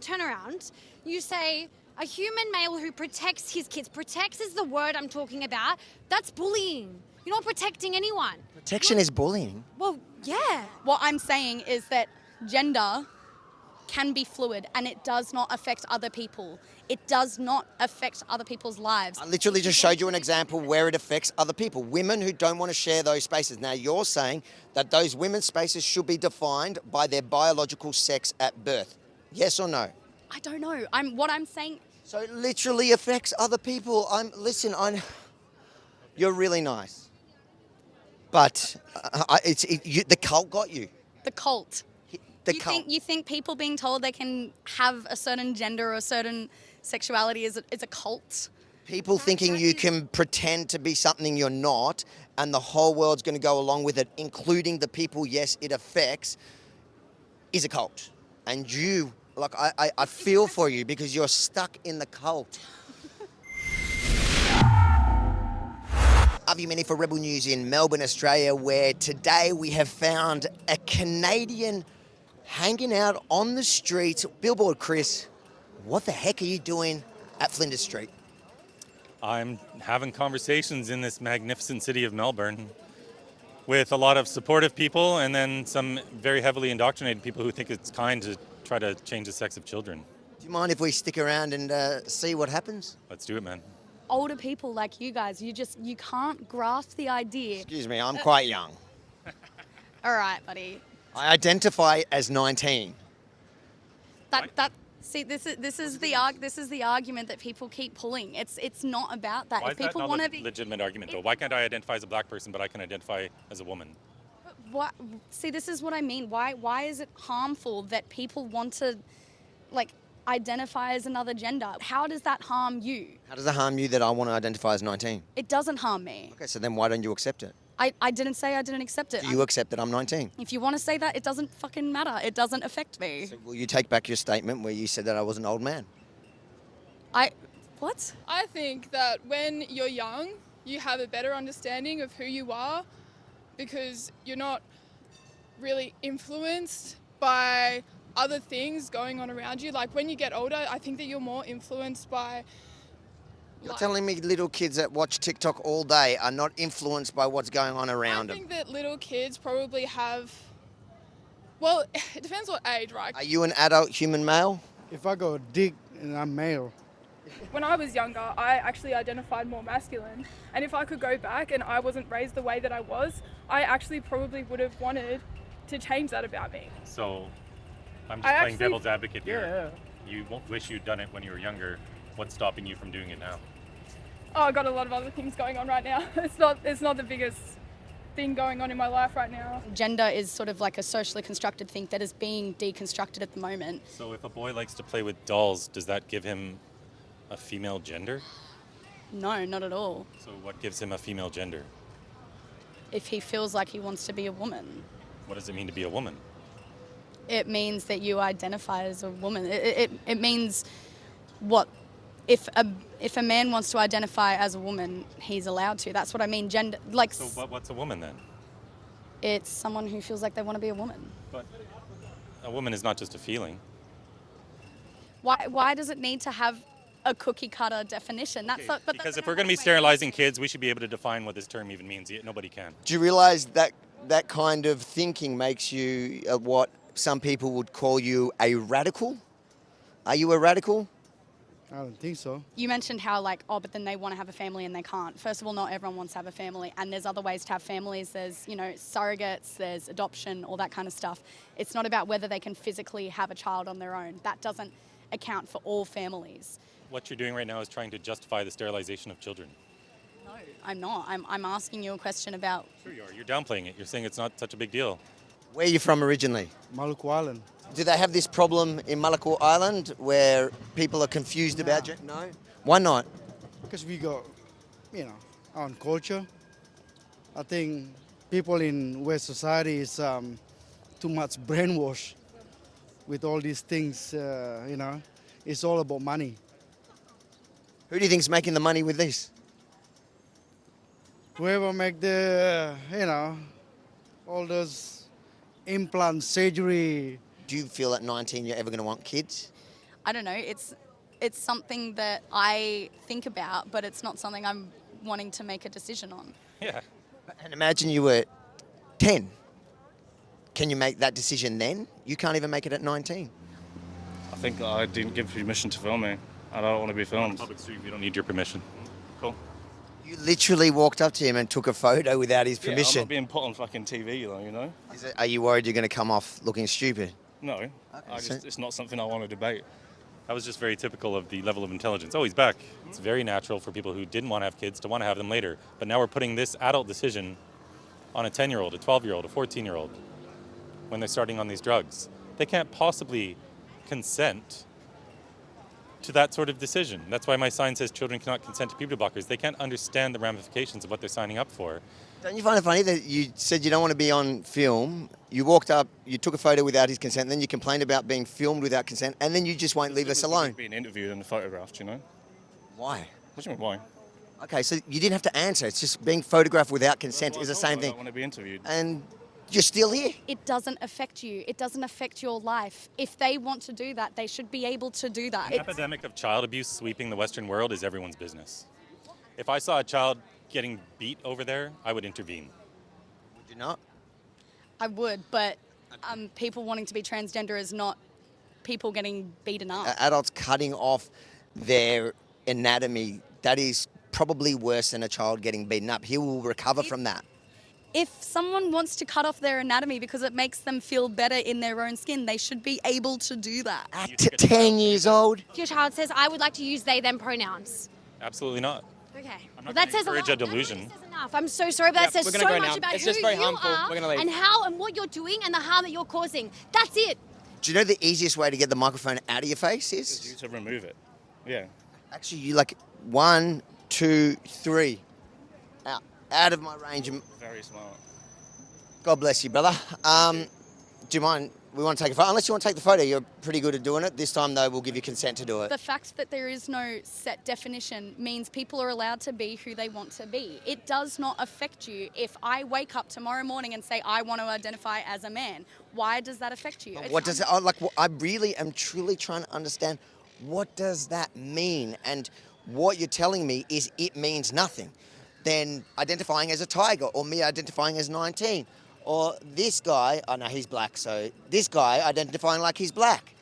turn around. You say a human male who protects his kids. Protects is the word I'm talking about. That's bullying. You're not protecting anyone. Protection is bullying. Well, yeah. What I'm saying is that gender can be fluid and it does not affect other people. It does not affect other people's lives. I literally just showed you an example where it affects other people. Women who don't want to share those spaces. Now, you're saying that those women's spaces should be defined by their biological sex at birth. Yes or no? I don't know. What I'm saying... So it literally affects other people. You're really nice. But the cult got you. The cult. You think people being told they can have a certain gender or a certain sexuality is a cult? People thinking you can pretend to be something you're not and the whole world's going to go along with it, including the people, yes, it affects, is a cult. And you, like, I feel for you because you're stuck in the cult. Avi Yemini for Rebel News in Melbourne, Australia, where today we have found a Canadian hanging out on the streets. Billboard, Chris, what the heck are you doing at Flinders Street? I'm having conversations in this magnificent city of Melbourne with a lot of supportive people and then some very heavily indoctrinated people who think it's kind to try to change the sex of children. Do you mind if we stick around and see what happens? Let's do it, man. Older people like you guys, you can't grasp the idea. Excuse me, I'm quite young. All right, buddy. I identify as 19. See, this is the argument that people keep pulling. It's not about that. Why If is people that want not to a be legitimate argument, though? Why can't I identify as a black person, but I can identify as a woman? What? See, this is what I mean. Why is it harmful that people want to, like, identify as another gender? How does that harm you? How does it harm you that I want to identify as 19? It doesn't harm me. Okay, so then why don't you accept it? I didn't say I didn't accept it. Do you accept that I'm 19? If you want to say that, it doesn't fucking matter. It doesn't affect me. So will you take back your statement where you said that I was an old man? What? I think that when you're young, you have a better understanding of who you are because you're not really influenced by other things going on around you. Like when you get older, I think that you're more influenced by... You're telling me little kids that watch TikTok all day are not influenced by what's going on around them? I think that little kids probably have... Well, it depends what age, right? Are you an adult human male? If I go dig and I'm male. When I was younger, I actually identified more masculine. And if I could go back and I wasn't raised the way that I was, I actually probably would have wanted to change that about me. So I'm just playing devil's advocate here. Yeah. You won't wish you'd done it when you were younger. What's stopping you from doing it now? Oh, I've got a lot of other things going on right now. It's not the biggest thing going on in my life right now. Gender is sort of like a socially constructed thing that is being deconstructed at the moment. So if a boy likes to play with dolls, does that give him a female gender? No, not at all. So what gives him a female gender? If he feels like he wants to be a woman. What does it mean to be a woman? It means that you identify as a woman. It means what? If a man wants to identify as a woman, he's allowed to. That's what I mean. Gender, like. So what's a woman then? It's someone who feels like they want to be a woman. But a woman is not just a feeling. Why does it need to have a cookie cutter definition? Because if we're going to be sterilizing kids, we should be able to define what this term even means. Nobody can. Do you realise that that kind of thinking makes you what some people would call you a radical? Are you a radical? I don't think so. You mentioned how but then they want to have a family and they can't. First of all, not everyone wants to have a family, and there's other ways to have families. There's, surrogates, there's adoption, all that kind of stuff. It's not about whether they can physically have a child on their own. That doesn't account for all families. What you're doing right now is trying to justify the sterilization of children. No, I'm not. I'm asking you a question about... Sure you are. You're downplaying it. You're saying it's not such a big deal. Where are you from originally? Maluku Island. Do they have this problem in Maluku Island where people are confused about it? No? Why not? Because we got, our own culture. I think people in West society is too much brainwashed with all these things, It's all about money. Who do you think's making the money with this? Whoever make the, all those implant surgery. Do you feel at 19 you're ever going to want kids? I don't know, it's something that I think about, but it's not something I'm wanting to make a decision on. Yeah. And imagine you were 10. Can you make that decision then? You can't even make it at 19. I think I didn't give permission to film me. I don't want to be filmed. Public street, you don't need your permission. Cool. You literally walked up to him and took a photo without his Yeah, I'm permission. not being put on fucking TV though, you know? Are you worried you're going to come off looking stupid? No, it's not something I want to debate. That was just very typical of the level of intelligence. Oh, he's back. It's very natural for people who didn't want to have kids to want to have them later. But now we're putting this adult decision on a 10-year-old, a 12-year-old, a 14-year-old when they're starting on these drugs. They can't possibly consent to that sort of decision. That's why my sign says children cannot consent to puberty blockers. They can't understand the ramifications of what they're signing up for. Don't you find it funny that you said you don't want to be on film, you walked up, you took a photo without his consent, and then you complained about being filmed without consent, and then you just won't leave us alone? Being interviewed and photographed, you know? Why? What do you mean, why? Okay, so you didn't have to answer. It's just being photographed without consent is the same I thing. don't want to be interviewed. And you're still here. It doesn't affect you. It doesn't affect your life. If they want to do that, they should be able to do that. The epidemic of child abuse sweeping the Western world is everyone's business. If I saw a child getting beat over there, I would intervene. Would you not? I would, but people wanting to be transgender is not people getting beaten up. Adults cutting off their anatomy, that is probably worse than a child getting beaten up. He will recover from that. If someone wants to cut off their anatomy because it makes them feel better in their own skin, they should be able to do that. At 10 years old? If your child says, I would like to use they, them pronouns. Absolutely not. Okay. I'm Well, not that gonna says a lot. encourage a That delusion. really says enough. I'm so sorry, but that says we're so gonna go much now. about It's who just very you harmful. are We're gonna leave. and how and what you're doing and the harm that you're causing. That's it. Do you know the easiest way to get the microphone out of your face You is? to remove it. Yeah. Actually, you like 1, 2, 3. Out of my range. Very smart. God bless you, brother. Do you mind? We want to take a photo. Unless you want to take the photo, you're pretty good at doing it. This time, though, we'll give you consent to do it. The fact that there is no set definition means people are allowed to be who they want to be. It does not affect you if I wake up tomorrow morning and say I want to identify as a man. Why does that affect you? What does it, I really am truly trying to understand, what does that mean? And what you're telling me is it means nothing. Then identifying as a tiger, or me identifying as 19, or this guy, oh no, he's black, so this guy identifying like he's black.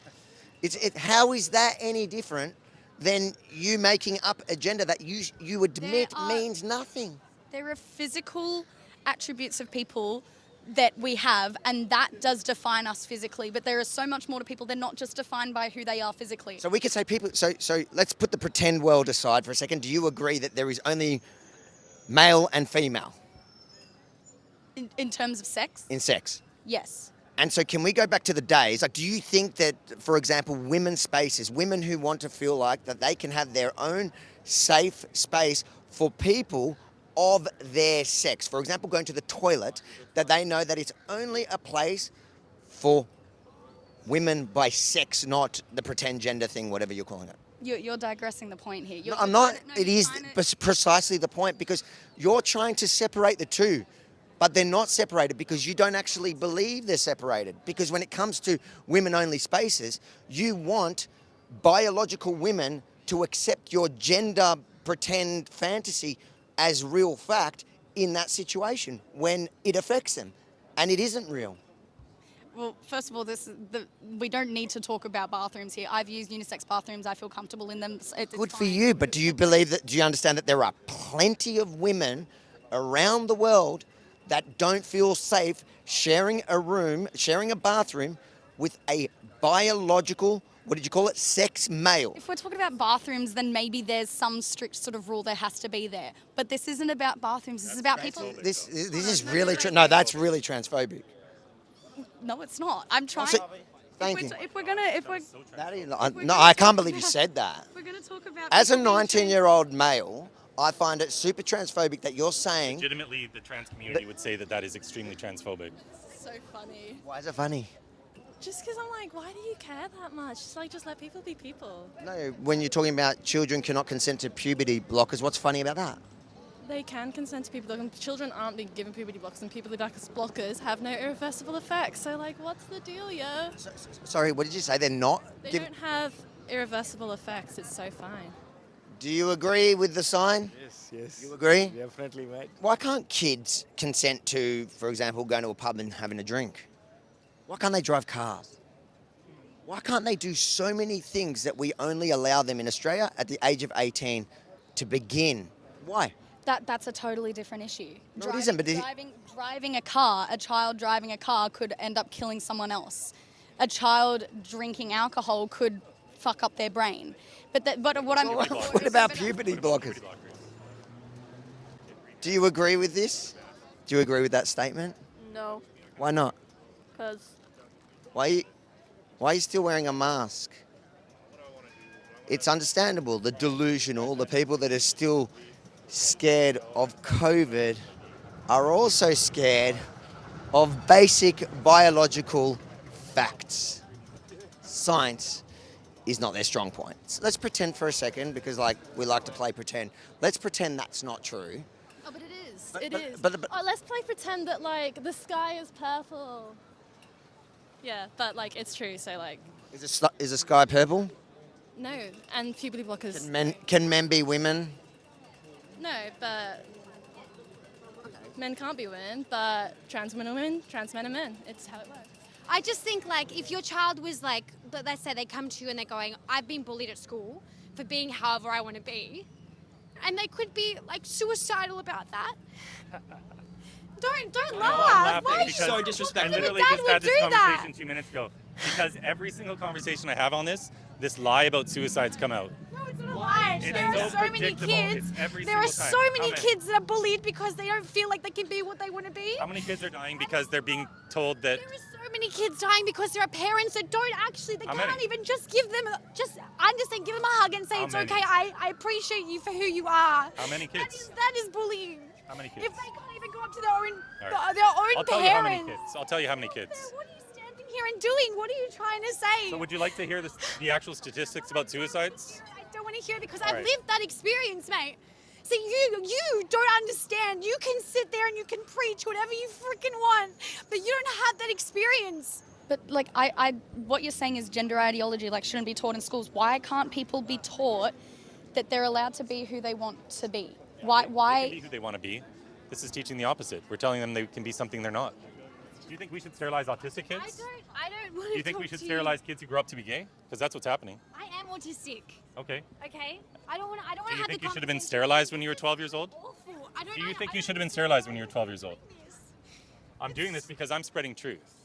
How is that any different than you making up a gender that you admit means nothing? There are physical attributes of people that we have, and that does define us physically, but there is so much more to people. They're not just defined by who they are physically. So we could say people, so let's put the pretend world aside for a second. Do you agree that there is only male and female In terms of sex? in sex? Yes. And so can we go back to the days? Like, do you think that, for example, women's spaces, women who want to feel like that they can have their own safe space for people of their sex, for example, going to the toilet, that they know that it's only a place for women by sex, not the pretend gender thing, whatever you're calling it? You're digressing the point here. No, I'm not. It is precisely the point, because you're trying to separate the two, but they're not separated because you don't actually believe they're separated. Because when it comes to women-only spaces, you want biological women to accept your gender pretend fantasy as real fact in that situation when it affects them, and it isn't real. Well, first of all, we don't need to talk about bathrooms here. I've used unisex bathrooms. I feel comfortable in them. It's Good for fine. you, but do you understand that there are plenty of women around the world that don't feel safe sharing a room, sharing a bathroom with a biological, what did you call it, sex male? If we're talking about bathrooms, then maybe there's some strict sort of rule there has to be there. But this isn't about bathrooms. This is about people. This is really, no, that's really transphobic. No, it's not. I'm trying. Thank you. If we're gonna No, I can't believe you said that. we're gonna talk about As a people being 19-year-old male, I find it super transphobic that you're saying... Legitimately, the trans community would say that that is extremely transphobic. So funny. Why is it funny? Just because I'm like, why do you care that much? Just let people be people. No, when you're talking about children cannot consent to puberty blockers, what's funny about that? They can consent to people. Children aren't being given puberty blockers, and puberty blockers have no irreversible effects. So, like, what's the deal, yo? Sorry, what did you say? They're not? They don't have irreversible effects. It's so fine. Do you agree with the sign? Yes. You agree? Definitely, mate. Why can't kids consent to, for example, going to a pub and having a drink? Why can't they drive cars? Why can't they do so many things that we only allow them in Australia at the age of 18 to begin? Why? That's a totally different issue. No, it isn't, but driving a car, a child driving a car could end up killing someone else. A child drinking alcohol could fuck up their brain. But what I'm... What about puberty blockers? Do you agree with this? Do you agree with that statement? No, Why not? because Why are you still wearing a mask? It's understandable, the delusional, the people that are still scared of COVID are also scared of basic biological facts. Science is not their strong point. So let's pretend for a second, because we like to play pretend. Let's pretend that's not true. oh, but it is. But- It but- is. but- oh, let's play pretend that like the sky is purple. Yeah, but like it's true. So like Is the sky purple? no, and puberty blockers. Can men be women? No, but men can't be women, but trans men are women, trans men are men. It's how it works. I just think, like, if your child was like, let's say they come to you and they're going, I've been bullied at school for being however I want to be, and they could be like suicidal about that. Don't laugh. Why are you so disrespectful? I literally Dad just would had this do that. conversation 2 minutes ago. Because every single conversation I have on this lie about suicides come out. No, it's not a lie. It's There are so so many predictable. kids. It's every There are single so time. many How many? kids that are bullied because they don't feel like they can be what they want to be. How many kids are dying because they're being told that... There are so many kids dying because there are parents that don't actually, they How can't many? even just give them, give them a hug and say, How it's many? okay, I appreciate you for who you are. How many kids? That is bullying. How many kids? If they can't even go up to their own, All their own I'll tell you how parents. many kids. I'll tell you how many kids. What are you standing here and doing? What are you trying to say? So would you like to hear the actual statistics about suicides? I don't want to hear it because All I've right. lived that experience, mate. See, you don't understand. You can sit there and you can preach whatever you freaking want, but you don't have that experience. But like what you're saying is gender ideology like shouldn't be taught in schools. Why can't people be taught that they're allowed to be who they want to be? They can Why? be who they want to be. This is teaching the opposite. We're telling them they can be something they're not. Do you think we should sterilize autistic kids? I don't want to. Do you think we should sterilize kids who grow up to be gay? Because that's what's happening. I am autistic. Okay. Okay. I don't want to. Do you have think the you should have been conversation. sterilized when you were 12 years old? Awful. I don't. Do you think I you don't should have been think sterilized when you were 12 years old? this. I'm doing this because I'm spreading truth.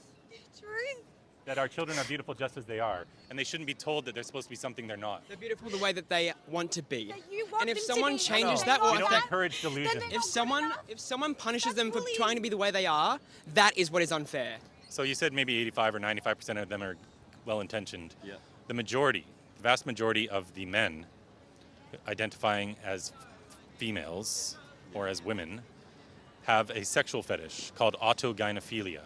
Truth. That our children are beautiful just as they are, and they shouldn't be told that they're supposed to be something they're not. They're beautiful the way that they want to be. That you want And if them to someone be. changes No. that, They're or We not if, don't that, encourage delusion. they're not- if someone punishes That's them for bullying. trying to be the way they are, that is what is unfair. So you said maybe 85 or 95% of them are well-intentioned. Yeah. The vast majority of the men identifying as females or as women have a sexual fetish called autogynephilia.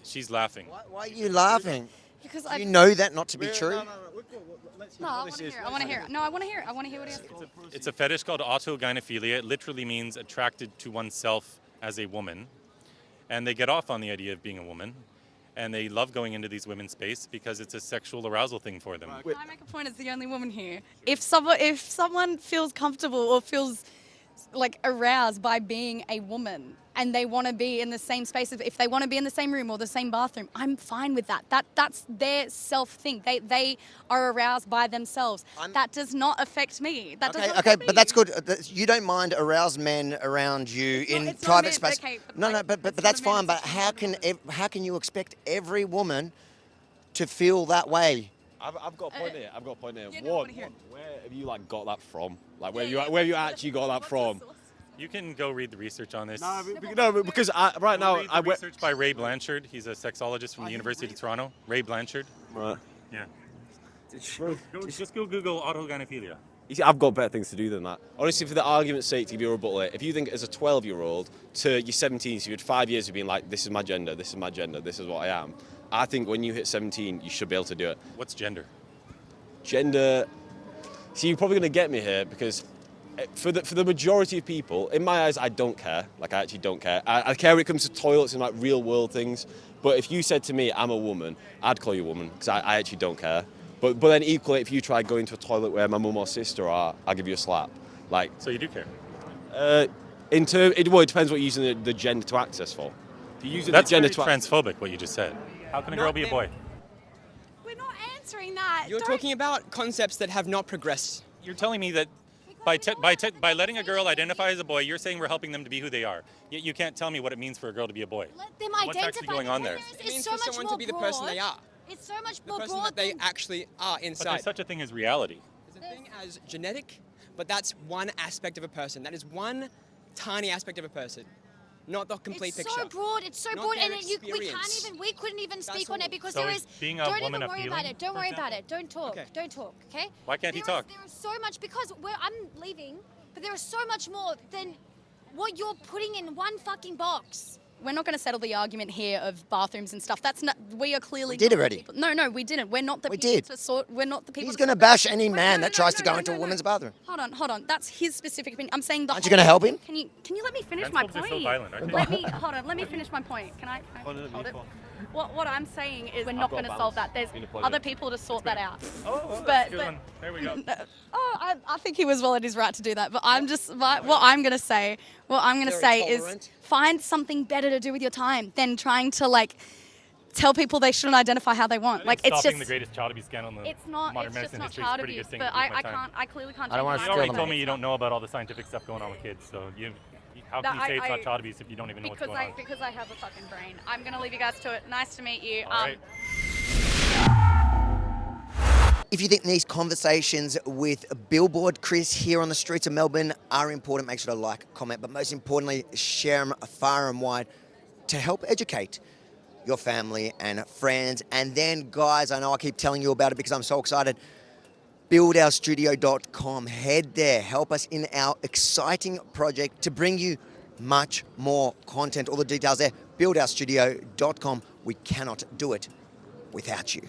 She's laughing. Why are you laughing? Because You know that not to be true? No, I want to hear it. I want to hear it. No, I want to hear it. I want to hear what he has to say. It's a fetish called autogynephilia. It literally means attracted to oneself as a woman. And they get off on the idea of being a woman. And they love going into these women's space because it's a sexual arousal thing for them. Can I make a point as the only woman here? If someone feels comfortable or feels like aroused by being a woman and they want to be in the same space, if they want to be in the same room or the same bathroom, I'm fine with that. That's their self thing. They are aroused by themselves. That does not affect me. That does not Okay, affect me. but that's good. You don't mind aroused men around you in it's not private meant- space. okay, No, like, but it's that's not fine. meant- But how can you expect every woman to feel that way? I've got a point here. I've got a point here. yeah, no, I One, wanna hear it. where have you got that from? Like where have you actually got that from? You can go read the research on this. No, because right now Read the I went. research by Ray Blanchard. He's a sexologist from the University of Toronto. Ray Blanchard. Right. Yeah. Just go Google autogynephilia. You see, I've got better things to do than that. Honestly, for the argument's sake, to give you a rebuttal, if you think as a 12-year-old to you're 17, so you had 5 years of being like, this is my gender, this is my gender, this is what I am. I think when you hit 17, you should be able to do it. What's gender? Gender. See, you're probably going to get me here because for the majority of people, in my eyes, I don't care. Like, I actually don't care. I care when it comes to toilets and like real world things. But if you said to me, I'm a woman, I'd call you a woman because I actually don't care. But then equally, if you try going to a toilet where my mum or sister are, I'll give you a slap. Like, So you do care. well, it depends what you're using the gender to access for. If you're using That's the gender very to transphobic, what you just said. How can a girl Not be a them. boy? We're not answering that. You're talking about concepts that have not progressed. You're telling me that by letting a girl identify as a boy, you're saying we're helping them to be who they are. Yet you can't tell me what it means for a girl to be a boy. Let them What's identify. actually going on there? It means for someone to be the person they are, It's so much the more person broad that they than actually are But inside. there's such a thing as reality. There's a thing as genetic, but that's one aspect of a person. That is one tiny aspect of a person, not the complete it's picture. so broad. It's so Not broad, their and experience. we couldn't even speak all. on it because So there is is. being a Don't woman even a worry feeling, about it. Don't for worry about example? it. Don't talk. Okay. Don't talk. Okay. Why can't he talk? There is so much because I'm leaving, but there is so much more than what you're putting in one fucking box. We're not going to settle the argument here of bathrooms and stuff. That's not. We are clearly. We did not the already. people- No, we didn't. We're not the We people did. to sort. We're not the people. He's to going to sort bash that- any Wait, man no, that no, tries no, to go no, into a no, woman's no. bathroom. Hold on. That's his specific opinion. I'm saying the. Aren't you gonna help him? Can you let me finish my Transphobes are point? so violent, aren't they? Let me hold on. Let me finish my point. Can I hold it? What I'm saying is we're not got going to balance. solve that. There's It's been a pleasure. other people to sort that out. Oh, well, But- that's a good but- one. There we go. I think he was well in his right to do that. But I'm just what I'm going to say. What I'm going to Very say is tolerant. find something better to do with your time than trying to like tell people they shouldn't identify how they want. Like it's Stopping just. the greatest child abuse scandal in the It's not. modern It's just medicine not history is child pretty abuse. good thing But to do with my I time. can't. I clearly can't. I don't change wanna my You already Still told me mind. you don't know about all the scientific stuff going on with kids, so how can you say it's not child abuse if you don't even know what's going on? Because I have a fucking brain. I'm gonna leave you guys to it. Nice to meet you. All right. If you think these conversations with Billboard, Chris, here on the streets of Melbourne are important, make sure to like, comment, but most importantly, share them far and wide to help educate your family and friends. And then, guys, I know I keep telling you about it because I'm so excited. buildourstudio.com. Head there. Help us in our exciting project to bring you much more content. All the details there. buildourstudio.com. We cannot do it without you.